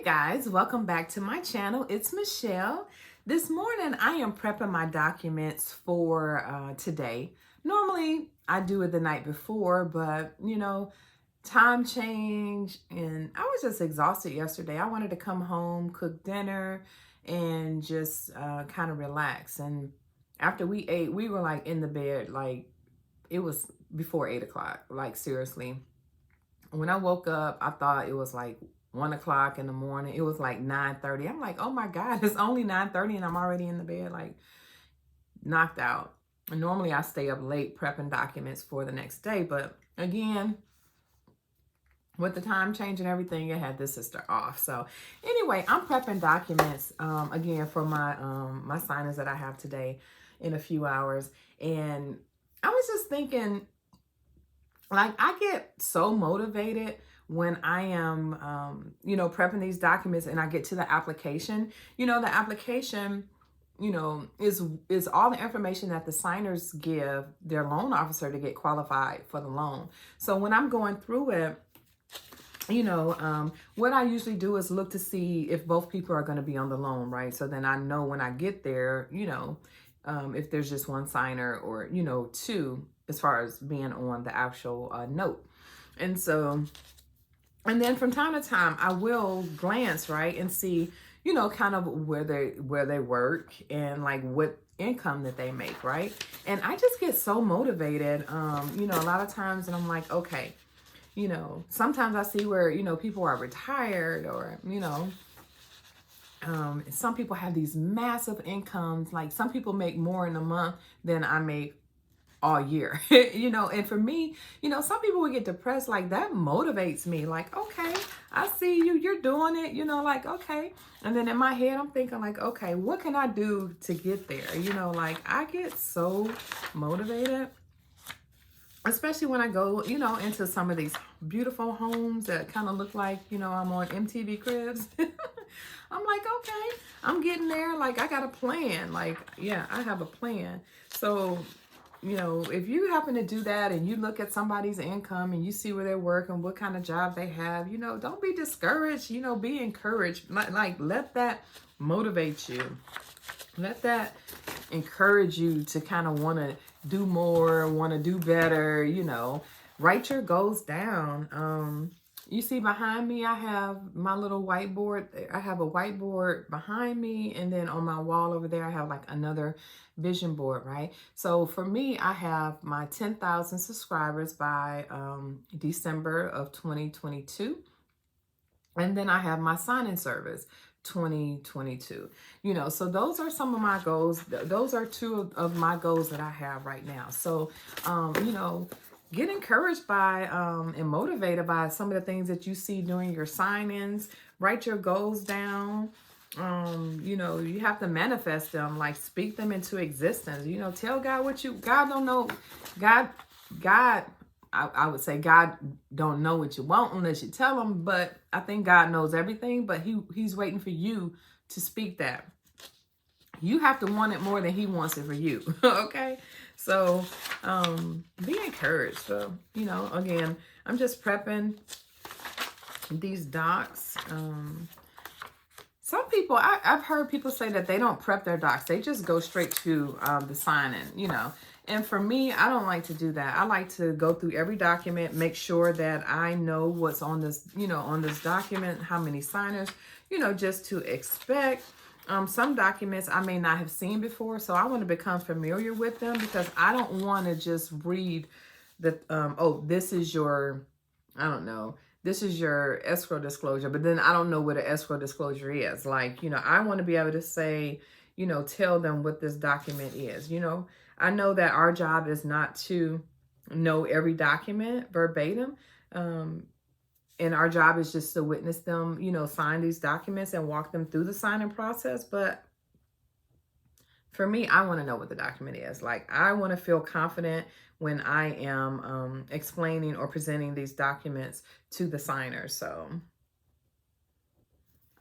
Guys, welcome back to my channel. It's Michelle. This morning I am prepping my documents for today. Normally I do it the night before, but time change and I was just exhausted yesterday. I wanted to come home, cook dinner, and just kind of relax. And after we ate, we were like in the bed, like it was before 8 o'clock, like seriously. When I woke up, I thought it was like 1 o'clock in the morning. It was like 9:30. I'm like, oh my God, it's only 9:30 and I'm already in the bed, like knocked out. And normally I stay up late prepping documents for the next day. But again, with the time change and everything, it had this sister off. So anyway, I'm prepping documents again for my signings that I have today in a few hours. And I was just thinking, like, I get so motivated when I am, prepping these documents and I get to the application. The application, is all the information that the signers give their loan officer to get qualified for the loan. So when I'm going through it, what I usually do is look to see if both people are going to be on the loan, right? So then I know when I get there, if there's just one signer or, two, as far as being on the actual note. And so, and then from time to time, I will glance, right, and see, kind of where they work and like what income that they make, right? And I just get so motivated, a lot of times, and I'm like, okay, sometimes I see where, people are retired or, some people have these massive incomes. Like some people make more in a month than I make all year, and for me, some people would get depressed. Like that motivates me. Like, okay, I see you're doing it, like, okay. And then in my head, I'm thinking like, okay, what can I do to get there? Like I get so motivated, especially when I go, into some of these beautiful homes that kind of look like, I'm on MTV Cribs. I'm like, okay, I'm getting there. Like I got a plan. Like, yeah, I have a plan. So, if you happen to do that and you look at somebody's income and you see where they work and what kind of job they have, don't be discouraged, be encouraged. Like let that motivate you. Let that encourage you to kind of want to do more, want to do better, write your goals down. You see behind me, I have my little whiteboard. I have a whiteboard behind me. And then on my wall over there, I have like another vision board, right? So for me, I have my 10,000 subscribers by December of 2022. And then I have my sign-in service 2022. So those are some of my goals. Those are two of my goals that I have right now. So, get encouraged by and motivated by some of the things that you see during your sign-ins. Write your goals down. You have to manifest them, like speak them into existence. Tell God God don't know. God, I would say God don't know what you want unless you tell him, but I think God knows everything, but he's waiting for you to speak that. You have to want it more than he wants it for you. Okay. So, be encouraged. So, again, I'm just prepping these docs. Some people, I've heard people say that they don't prep their docs. They just go straight to the sign-in, And for me, I don't like to do that. I like to go through every document, make sure that I know what's on this, on this document, how many signers, just to expect. Some documents I may not have seen before, so I want to become familiar with them because I don't want to just read the, this is your, I don't know, this is your escrow disclosure, but then I don't know what an escrow disclosure is. Like, I want to be able to say, tell them what this document is. I know that our job is not to know every document verbatim. And our job is just to witness them, sign these documents and walk them through the signing process. But for me, I want to know what the document is. Like, I want to feel confident when I am explaining or presenting these documents to the signer. So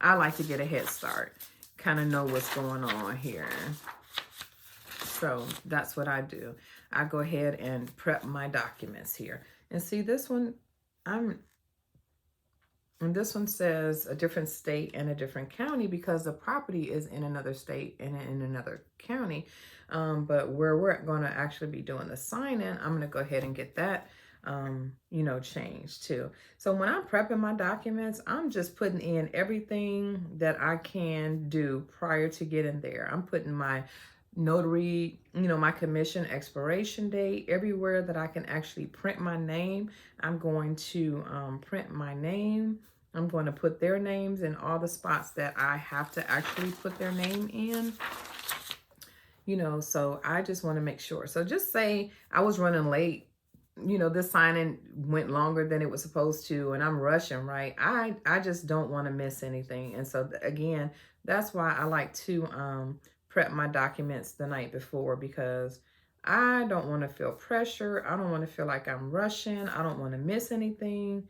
I like to get a head start, kind of know what's going on here. So that's what I do. I go ahead and prep my documents here. And see this one, And this one says a different state and a different county because the property is in another state and in another county. But where we're going to actually be doing the sign-in, I'm going to go ahead and get that, changed too. So when I'm prepping my documents, I'm just putting in everything that I can do prior to getting there. I'm putting my notary, my commission expiration date, everywhere that I can actually print my name. I'm going to print my name. I'm going to put their names in all the spots that I have to actually put their name in. So I just want to make sure. So just say I was running late, this signing went longer than it was supposed to, and I'm rushing, right? I just don't want to miss anything. And so again, that's why I like to prep my documents the night before, because I don't want to feel pressure. I don't want to feel like I'm rushing. I don't want to miss anything.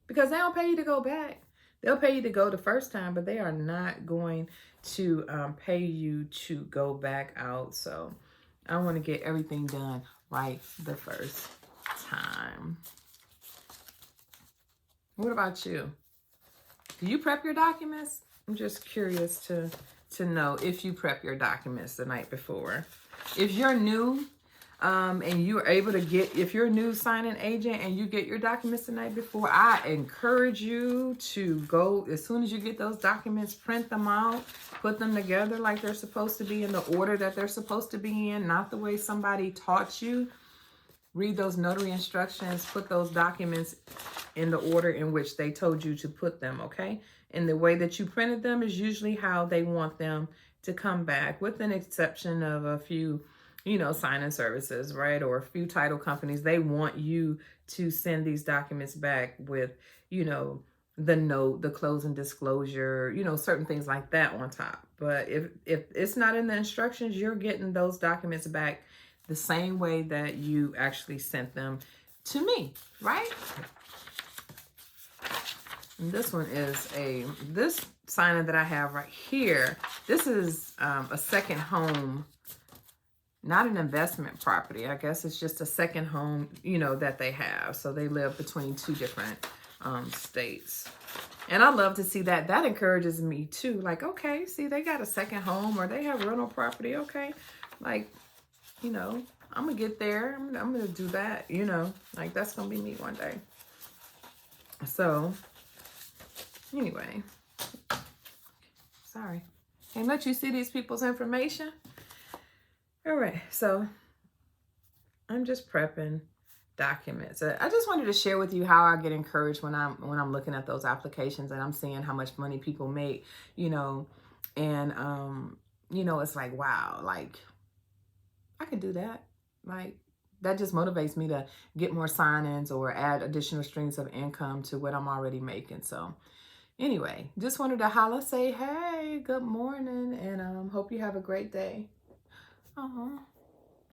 Because they don't pay you to go back. They'll pay you to go the first time, but they are not going to pay you to go back out. So I want to get everything done right the first time. What about you? Do you prep your documents? I'm just curious to know if you prep your documents the night before. If you're new, and you're able to get, if you're a new signing agent and you get your documents the night before, I encourage you to go, as soon as you get those documents, print them out, put them together like they're supposed to be in the order that they're supposed to be in, not the way somebody taught you. Read those notary instructions, put those documents in the order in which they told you to put them, okay? And the way that you printed them is usually how they want them to come back, with an exception of a few signing services, right? Or a few title companies. They want you to send these documents back with, the note, the closing disclosure, certain things like that on top. But if it's not in the instructions, you're getting those documents back the same way that you actually sent them to me, right? And this one is this signing that I have right here. This is a second home, not an investment property. I guess it's just a second home, that they have. So they live between two different states. And I love to see that. That encourages me too. Like, okay, see, they got a second home, or they have rental property. Okay. Like, I'm going to get there. I'm going to do that, like that's going to be me one day. So anyway, sorry. Can't let you see these people's information. All right, so I'm just prepping documents. I just wanted to share with you how I get encouraged when I'm looking at those applications and I'm seeing how much money people make, and it's like, wow, like I could do that. Like that just motivates me to get more sign-ins or add additional streams of income to what I'm already making. So anyway, just wanted to holla, say, hey, good morning, and hope you have a great day. Uh-huh.